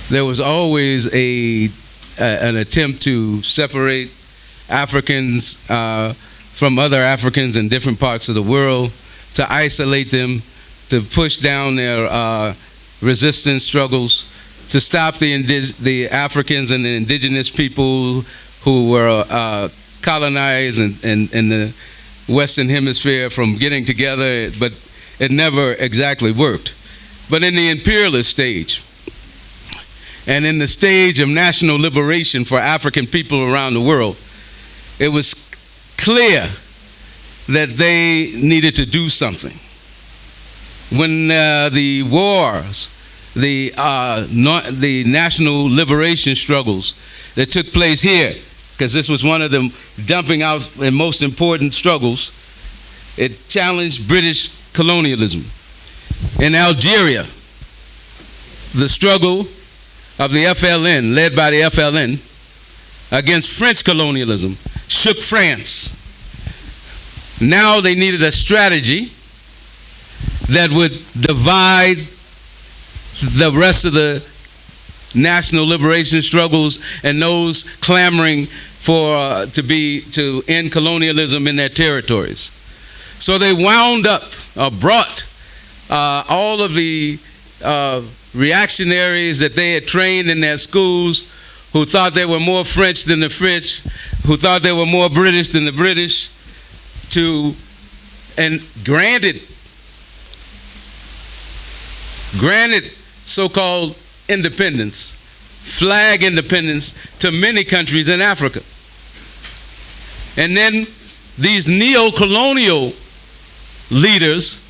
there was always an attempt to separate Africans from other Africans in different parts of the world, to isolate them, to push down their resistance struggles, to stop the Africans and the indigenous people who were colonized in the Western Hemisphere from getting together, but it never exactly worked. But in the imperialist stage, and in the stage of national liberation for African people around the world, it was clear that they needed to do something. When the wars, the national liberation struggles that took place here, because this was one of the dumping out and most important struggles, it challenged British colonialism. In Algeria, the struggle of the FLN, led by the FLN, against French colonialism, shook France. Now they needed a strategy that would divide the rest of the national liberation struggles and those clamoring for to end colonialism in their territories. So they wound up, brought all of the reactionaries that they had trained in their schools, who thought they were more French than the French, who thought they were more British than the British, and granted so-called independence, flag independence, to many countries in Africa. And then these neo-colonial leaders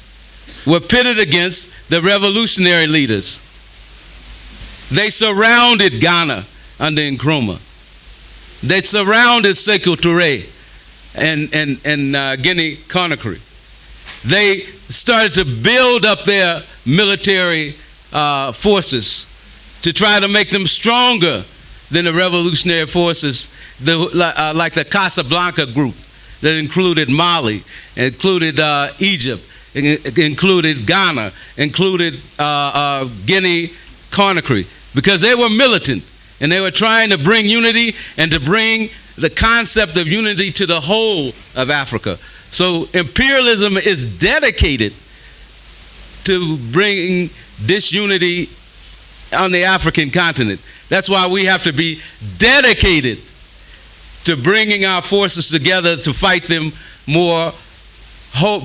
were pitted against the revolutionary leaders. They surrounded Ghana under Nkrumah. They surrounded Sekou Touré and Guinea Conakry. They started to build up their military forces to try to make them stronger than the revolutionary forces, like the Casablanca group that included Mali, included Egypt, included Ghana, included Guinea Conakry, because they were militant and they were trying to bring unity and to bring the concept of unity to the whole of Africa. So imperialism is dedicated to bringing disunity on the African continent. That's why we have to be dedicated to bringing our forces together to fight them more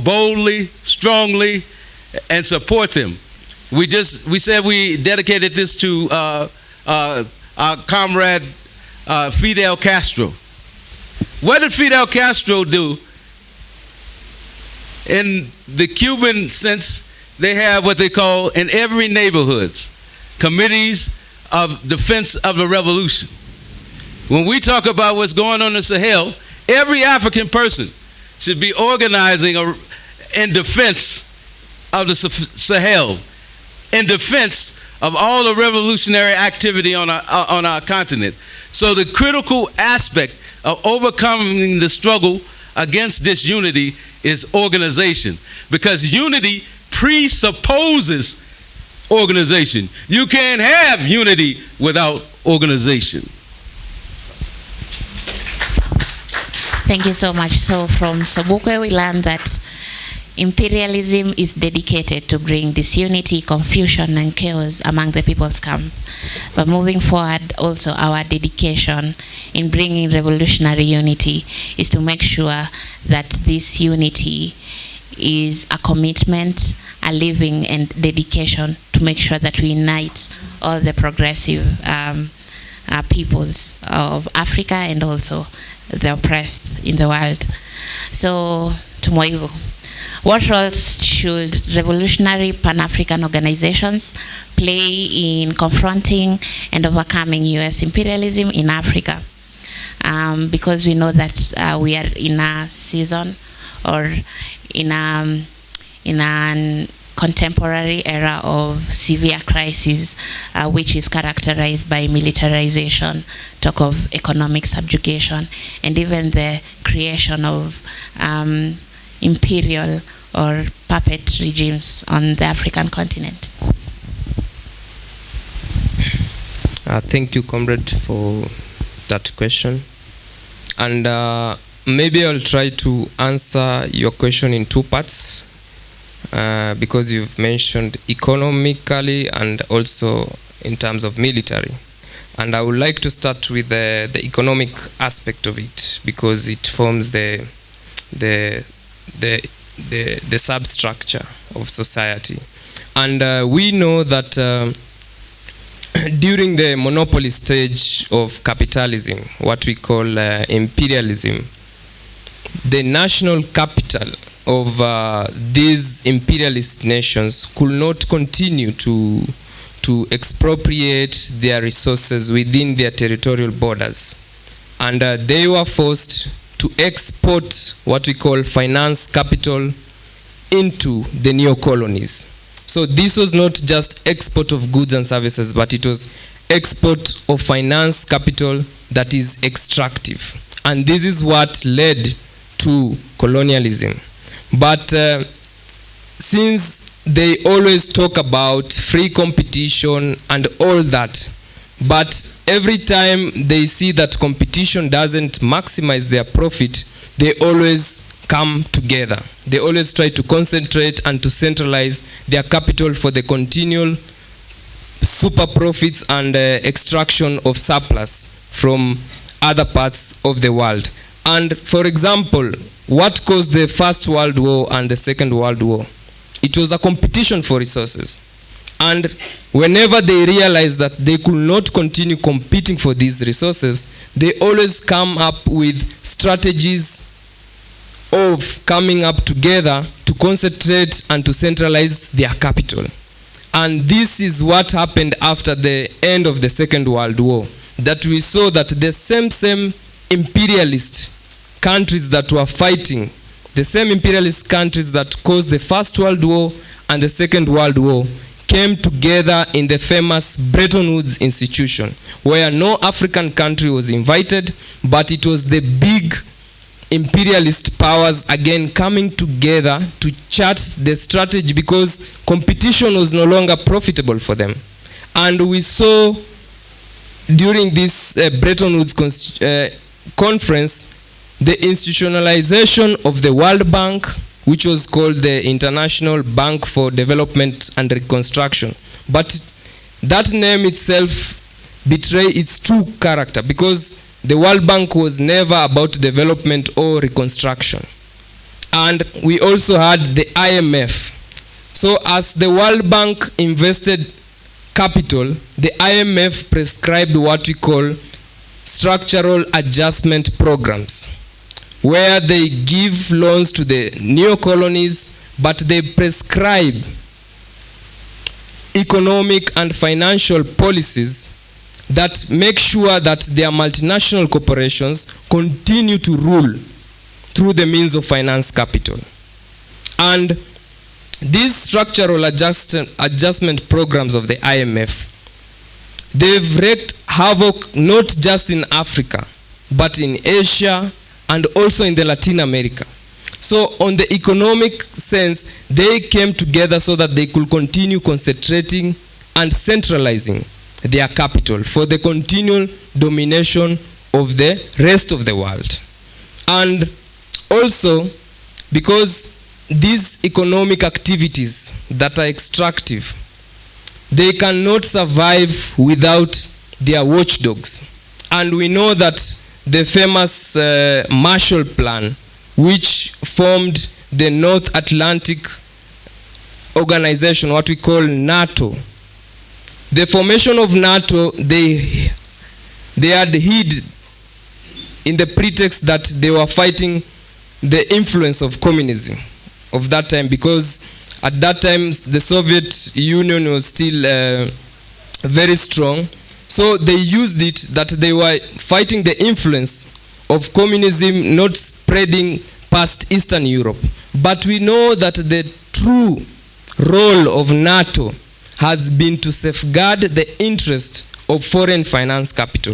boldly, strongly, and support them. We said we dedicated this to our comrade Fidel Castro. What did Fidel Castro do? In the Cuban sense, they have what they call, in every neighborhood, committees of defense of the revolution. When we talk about what's going on in the Sahel, every African person should be organizing in defense of the Sahel, in defense of all the revolutionary activity on our continent. So the critical aspect of overcoming the struggle against disunity is organization, because unity presupposes organization. You can't have unity without organization. Thank you so much. So from Sobukwe we learned that imperialism is dedicated to bring disunity, confusion, and chaos among the people's camp. But moving forward, also our dedication in bringing revolutionary unity is to make sure that this unity is a commitment, a living, and dedication to make sure that we unite all the progressive peoples of Africa and also the oppressed in the world. So, Tumoivu, what roles should revolutionary Pan-African organizations play in confronting and overcoming U.S. imperialism in Africa? Because we know that we are in a season or in a contemporary era of severe crisis, which is characterized by militarization, talk of economic subjugation, and even the creation of imperial or puppet regimes on the African continent. Thank you, comrade, for that question. And maybe I'll try to answer your question in two parts, because you've mentioned economically and also in terms of military. And I would like to start with the economic aspect of it, because it forms the substructure of society. And we know that during the monopoly stage of capitalism, what we call imperialism, the national capital of these imperialist nations could not continue to expropriate their resources within their territorial borders. And they were forced to export what we call finance capital into the neo-colonies. So this was not just export of goods and services, but it was export of finance capital that is extractive. And this is what led to colonialism. But since they always talk about free competition and all that, but every time they see that competition doesn't maximize their profit, they always come together. They always try to concentrate and to centralize their capital for the continual super profits and extraction of surplus from other parts of the world. And for example, what caused the First World War and the Second World War? It was a competition for resources. And whenever they realized that they could not continue competing for these resources, they always come up with strategies of coming up together to concentrate and to centralize their capital. And this is what happened after the end of the Second World War, that we saw that the same imperialist countries that were fighting, the same imperialist countries that caused the First World War and the Second World War, came together in the famous Bretton Woods institution, where no African country was invited, but it was the big imperialist powers again coming together to chart the strategy, because competition was no longer profitable for them. And we saw during this Bretton Woods conference the institutionalization of the World Bank, which was called the International Bank for Development and Reconstruction. But that name itself betrays its true character, because the World Bank was never about development or reconstruction. And we also had the IMF. So as the World Bank invested capital, the IMF prescribed what we call structural adjustment programs, where they give loans to the neo-colonies, but they prescribe economic and financial policies that make sure that their multinational corporations continue to rule through the means of finance capital. And these structural adjustment programs of the IMF, they've wreaked havoc not just in Africa, but in Asia and also in the Latin America. So on the economic sense, they came together so that they could continue concentrating and centralizing their capital for the continual domination of the rest of the world. And also, because these economic activities that are extractive, they cannot survive without their watchdogs. And we know that the famous Marshall Plan, which formed the North Atlantic Organization, what we call NATO. The formation of NATO, they had hid in the pretext that they were fighting the influence of communism of that time, because at that time the Soviet Union was still very strong. So they used it that they were fighting the influence of communism not spreading past Eastern Europe. But we know that the true role of NATO has been to safeguard the interest of foreign finance capital.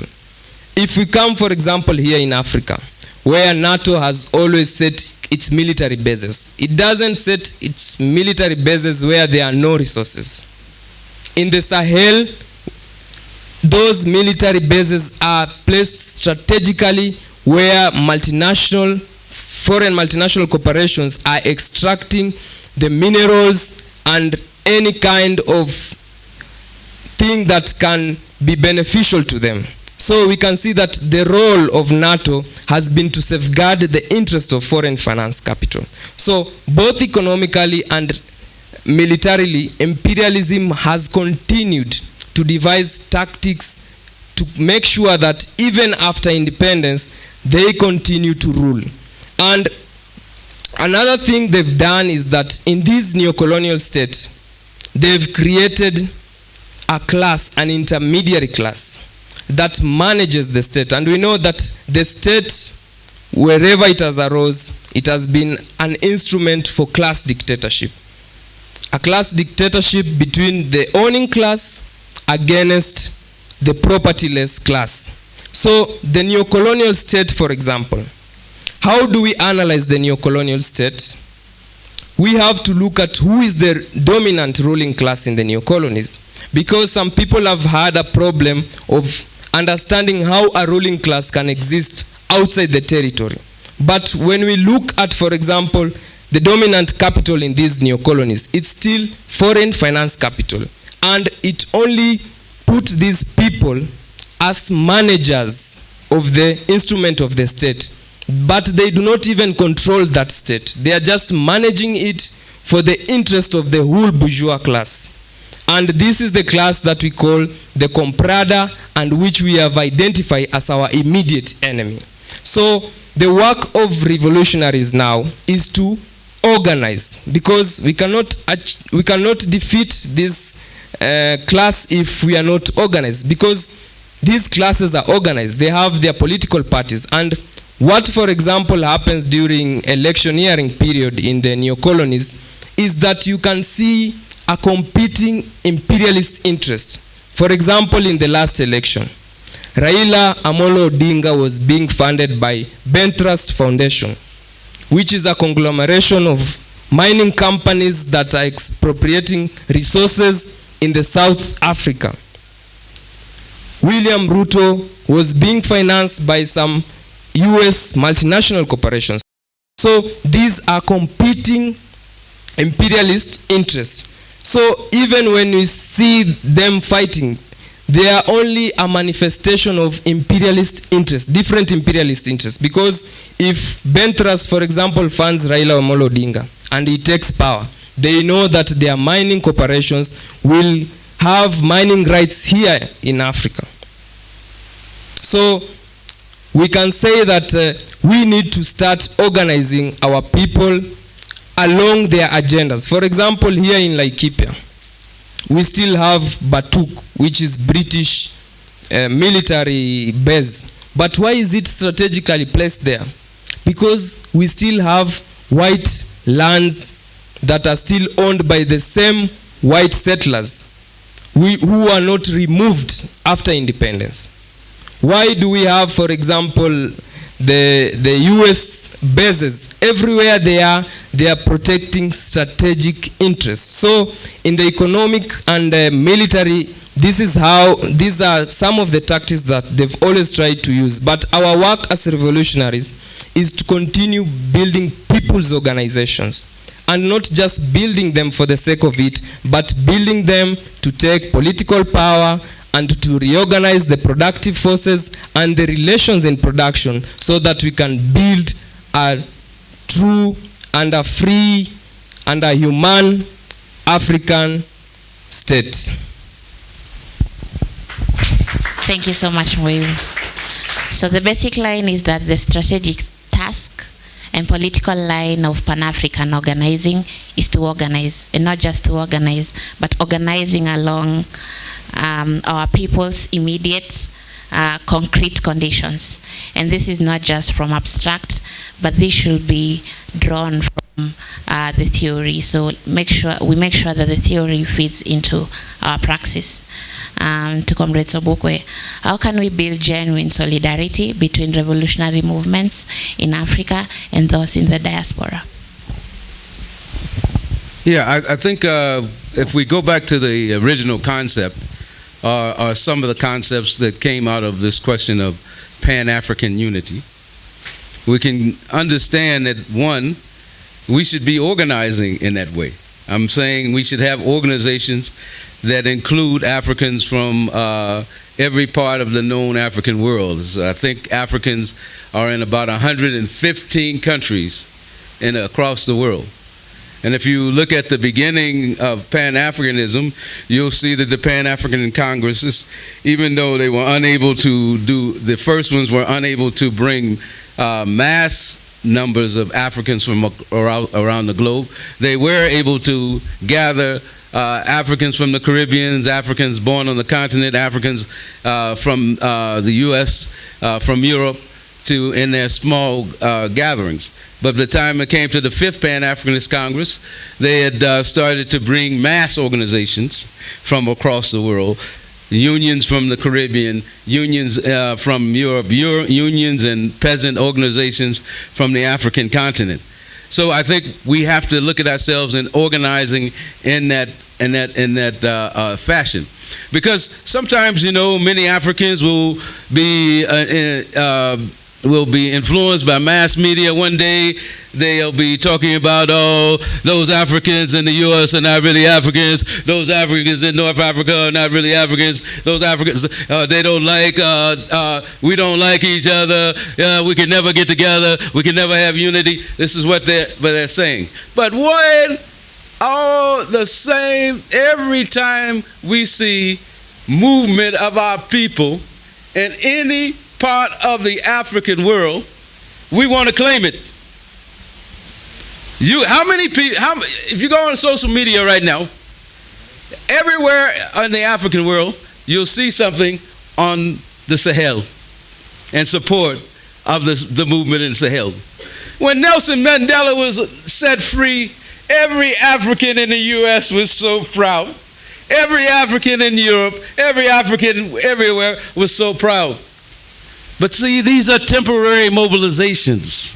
If we come, for example, here in Africa, where NATO has always set its military bases, it doesn't set its military bases where there are no resources. In the Sahel, those military bases are placed strategically where foreign multinational corporations are extracting the minerals and any kind of thing that can be beneficial to them. So we can see that the role of NATO has been to safeguard the interest of foreign finance capital. So both economically and militarily, imperialism has continued to devise tactics to make sure that even after independence, they continue to rule. And another thing they've done is that in this neocolonial state, they've created a class, an intermediary class, that manages the state. And we know that the state, wherever it has arose, it has been an instrument for class dictatorship. A class dictatorship between the owning class against the propertyless class. So the neocolonial state, for example, how do we analyze the neocolonial state? We have to look at who is the dominant ruling class in the neocolonies, because some people have had a problem of understanding how a ruling class can exist outside the territory. But when we look at, for example, the dominant capital in these neocolonies, it's still foreign finance capital. And it only put these people as managers of the instrument of the state. But they do not even control that state. They are just managing it for the interest of the whole bourgeois class. And this is the class that we call the comprada, and which we have identified as our immediate enemy. So the work of revolutionaries now is to organize, because we cannot defeat this class if we are not organized, because these classes are organized. They have their political parties. And what, for example, happens during electioneering period in the neocolonies is that you can see a competing imperialist interest. For example, in the last election, Raila Amolo Odinga was being funded by Bentrust Foundation, which is a conglomeration of mining companies that are expropriating resources in the South Africa. William Ruto was being financed by some US multinational corporations. So these are competing imperialist interests. So even when we see them fighting, they are only a manifestation of imperialist interests, different imperialist interests. Because if Bentrust, for example, funds Raila Amolo Odinga and he takes power, they know that their mining corporations will have mining rights here in Africa. So we can say that we need to start organizing our people along their agendas. For example, here in Laikipia, we still have Batuk, which is British military base. But why is it strategically placed there? Because we still have white lands that are still owned by the same white settlers who are not removed after independence. Why do we have, for example, the US bases? Everywhere they are protecting strategic interests. So in the economic and military, these are some of the tactics that they've always tried to use. But our work as revolutionaries is to continue building people's organizations, and not just building them for the sake of it, but building them to take political power and to reorganize the productive forces and the relations in production, so that we can build a true and a free and a human African state. Thank you so much, Mwiru. So the basic line is that the strategic task and political line of Pan-African organizing is to organize, and not just to organize, but organizing along our people's immediate concrete conditions. And this is not just from abstract, but this should be drawn from the theory. So we make sure that the theory fits into our praxis. To Comrade Sobukwe, how can we build genuine solidarity between revolutionary movements in Africa and those in the diaspora? Yeah, I think if we go back to the original concept, are some of the concepts that came out of this question of Pan-African unity. We can understand that, one, we should be organizing in that way. I'm saying we should have organizations that include Africans from every part of the known African world. So I think Africans are in about 115 countries across the world. And if you look at the beginning of Pan-Africanism, you'll see that the Pan-African Congresses, even though they were unable to the first ones were unable to bring mass numbers of Africans from around the globe, they were able to gather Africans from the Caribbean, Africans born on the continent, Africans from the U.S., from Europe, in their small gatherings. But by the time it came to the Fifth Pan-Africanist Congress, they had started to bring mass organizations from across the world, unions from the Caribbean, unions from Europe, unions and peasant organizations from the African continent. So I think we have to look at ourselves in organizing in that fashion, because sometimes, many Africans will be influenced by mass media. One day they'll be talking about, those Africans in the U.S. are not really Africans. Those Africans in North Africa are not really Africans. Those Africans, they don't like, we don't like each other. We can never get together. We can never have unity. This is what they're saying. But when all the same, every time we see movement of our people in any part of the African world, we want to claim it. How many people, if you go on social media right now, everywhere in the African world, you'll see something on the Sahel in support of the movement in Sahel. When Nelson Mandela was set free, every African in the U.S. was so proud. Every African in Europe, every African everywhere was so proud. But see, these are temporary mobilizations.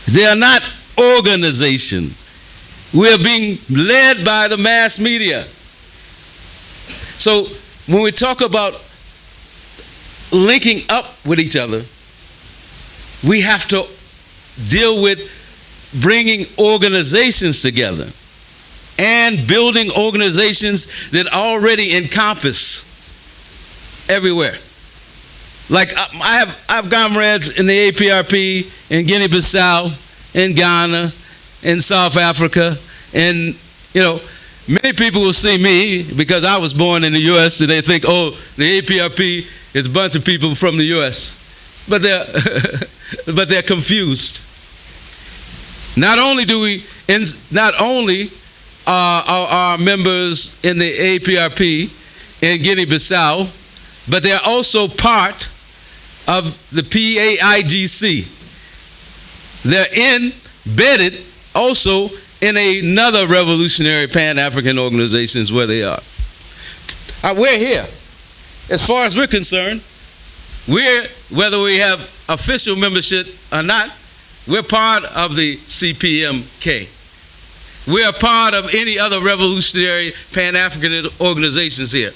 They are not organization. We are being led by the mass media. So when we talk about linking up with each other, we have to deal with bringing organizations together and building organizations that already encompass everywhere. Like I have comrades in the APRP, in Guinea-Bissau, in Ghana, in South Africa, and many people will see me because I was born in the U.S. and they think, the APRP is a bunch of people from the U.S. But they're confused. Not only are our members in the APRP in Guinea-Bissau, but they're also part of the PAIGC. They're embedded also in another revolutionary Pan-African organizations where they are. We're here. As far as we're concerned, whether we have official membership or not, we're part of the CPMK. We're a part of any other revolutionary Pan-African organizations here.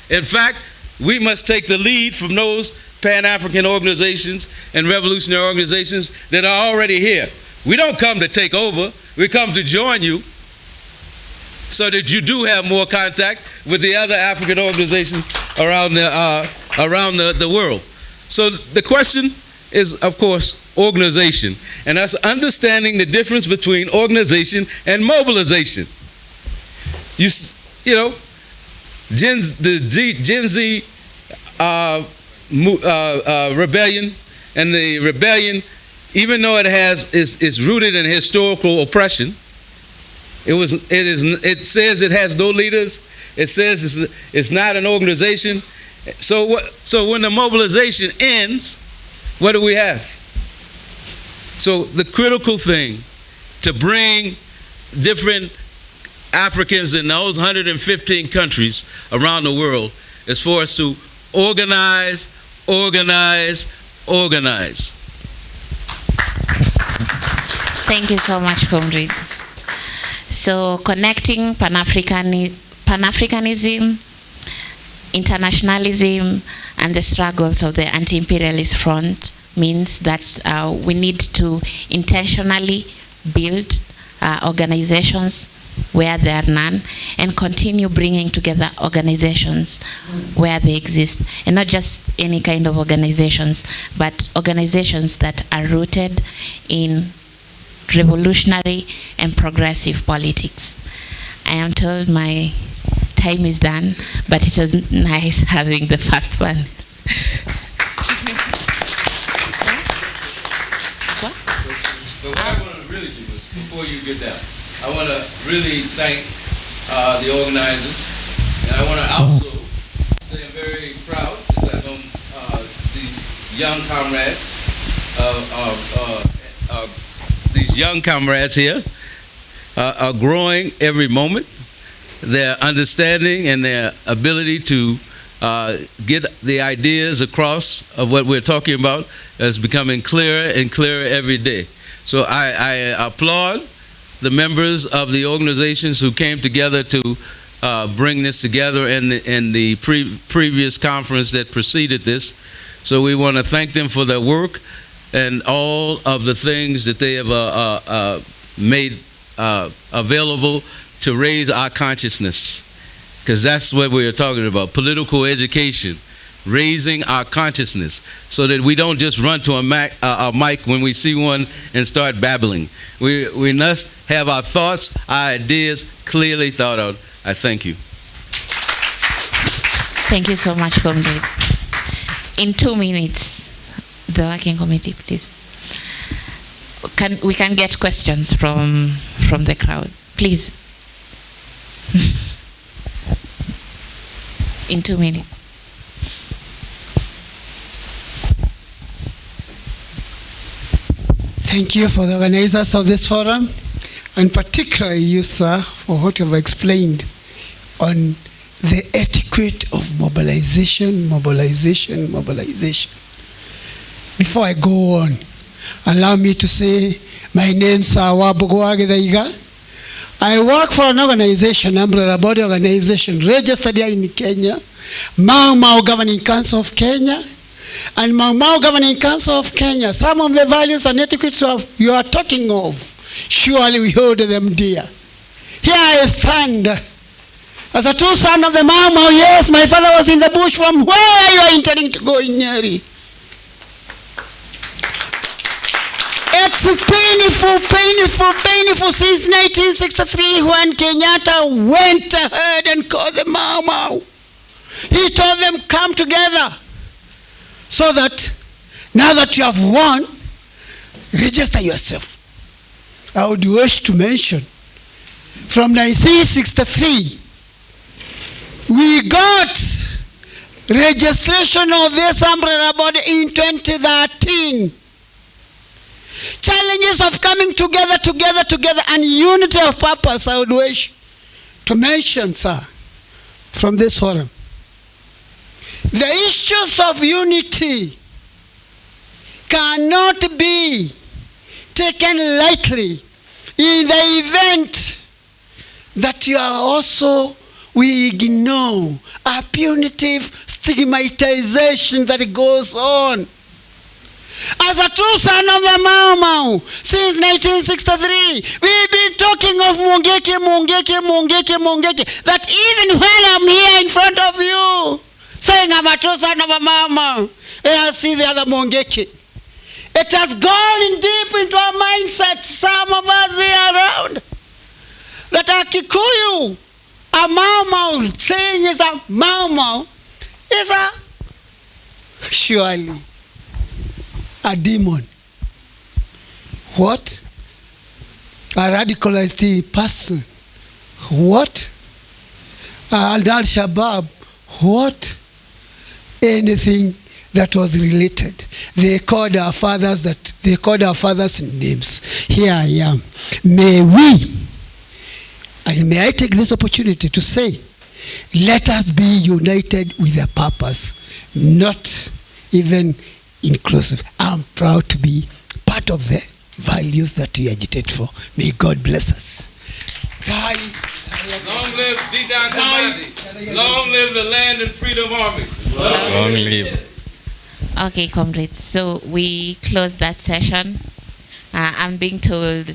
In fact, we must take the lead from those Pan-African organizations and revolutionary organizations that are already here. We don't come to take over. We come to join you so that you do have more contact with the other African organizations around the world. So the question is, of course, organization, and us understanding the difference between organization and mobilization. The Gen Z rebellion, and the rebellion, even though is rooted in historical oppression, it says it has no leaders. It says it's not an organization. So when the mobilization ends, what do we have? So the critical thing to bring different Africans in those 115 countries around the world is for us to organize. Thank you so much, Comrade. So connecting Pan-Africanism internationalism and the struggles of the anti-imperialist front means that we need to intentionally build organizations where there are none, and continue bringing together organizations where they exist, and not just any kind of organizations, but organizations that are rooted in revolutionary and progressive politics. I am told my time is done, but it was nice having the first one. But what I want to really do is, before you get down, I want to really thank the organizers, and I want to also say I'm very proud because I know these young comrades here are growing every moment. Their understanding and their ability to get the ideas across of what we're talking about is becoming clearer and clearer every day. So I applaud the members of the organizations who came together to bring this together in the previous conference that preceded this. So we want to thank them for their work and all of the things that they have made available to raise our consciousness, because that's what we are talking about, political education, raising our consciousness so that we don't just run to a mic when we see one and start babbling. We must have our thoughts, our ideas clearly thought out. I thank you. Thank you so much, Comrade. In 2 minutes, the working committee, please. We can get questions from the crowd, please. In 2 minutes. Thank you for the organizers of this forum, and particularly you, sir, for what you've explained on the etiquette of mobilization. Before I go on, allow me to say my name is Sawa Bugwagedaiga. I work for an organization, umbrella body organization, registered here in Kenya, Mau Mau Governing Council of Kenya. And Mau Mau Governing Council of Kenya, some of the values and etiquettes you are talking of, surely we hold them dear. Here I stand as a true son of the Mau Mau. Yes, my father was in the bush. From where you are intending to go in Nyeri? It's painful since 1963 when Kenyatta went ahead and called the Mau Mau. He told them, come together so that now that you have won, register yourself. I would wish to mention from 1963, we got registration of this umbrella body in 2013. Challenges of coming together, and unity of purpose, I would wish to mention, sir, from this forum. The issues of unity cannot be taken lightly in the event that we ignore a punitive stigmatization that goes on. As a true son of the Mau Mau, since 1963, we've been talking of Mungeki, that even when I'm here in front of you, saying I'm a true son of a Mau Mau, I see the other Mungeki. It has gone deep into our mindset, some of us here around, that a Kikuyu, a Mau Mau, saying is a Mau Mau, is surely a demon. What? A radicalized person. What? Al-Shabaab. What? Anything that was related. They called our fathers names. Here I am. May I take this opportunity to say, let us be united with a purpose, not even inclusive. I'm proud to be part of the values that we agitate for. May God bless us. Long live Didan Kamadi. Long live the Land and Freedom Army. Long live. Okay, comrades. So we close that session. I'm being told